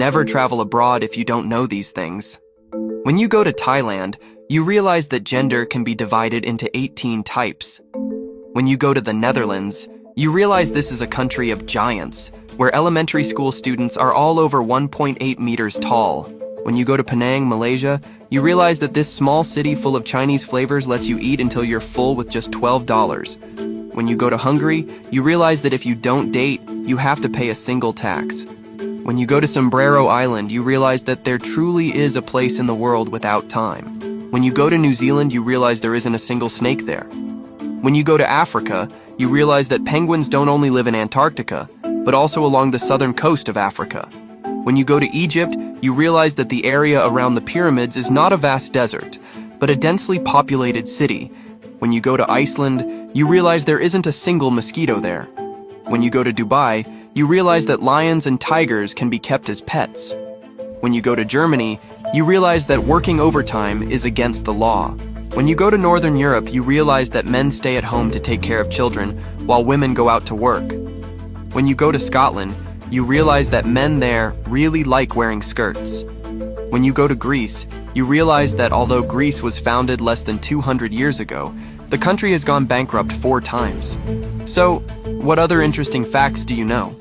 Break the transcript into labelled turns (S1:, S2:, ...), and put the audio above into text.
S1: Never travel abroad if you don't know these things. When you go to Thailand, you realize that gender can be divided into 18 types. When you go to the Netherlands, you realize this is a country of giants, where elementary school students are all over 1.8 meters tall. When you go to Penang, Malaysia, you realize that this small city full of Chinese flavors lets you eat until you're full with just $12. When you go to Hungary, you realize that if you don't date, you have to pay a single tax. When you go to Sombrero Island, you realize that there truly is a place in the world without time. When you go to New Zealand, you realize there isn't a single snake there. When you go to Africa, you realize that penguins don't only live in Antarctica, but also along the southern coast of Africa. When you go to Egypt, you realize that the area around the pyramids is not a vast desert, but a densely populated city. When you go to Iceland, you realize there isn't a single mosquito there. When you go to Dubai, you realize that lions and tigers can be kept as pets. When you go to Germany, you realize that working overtime is against the law. When you go to Northern Europe, you realize that men stay at home to take care of children, while women go out to work. When you go to Scotland, you realize that men there really like wearing skirts. When you go to Greece, you realize that although Greece was founded less than 200 years ago, the country has gone bankrupt 4 times. So, what other interesting facts do you know?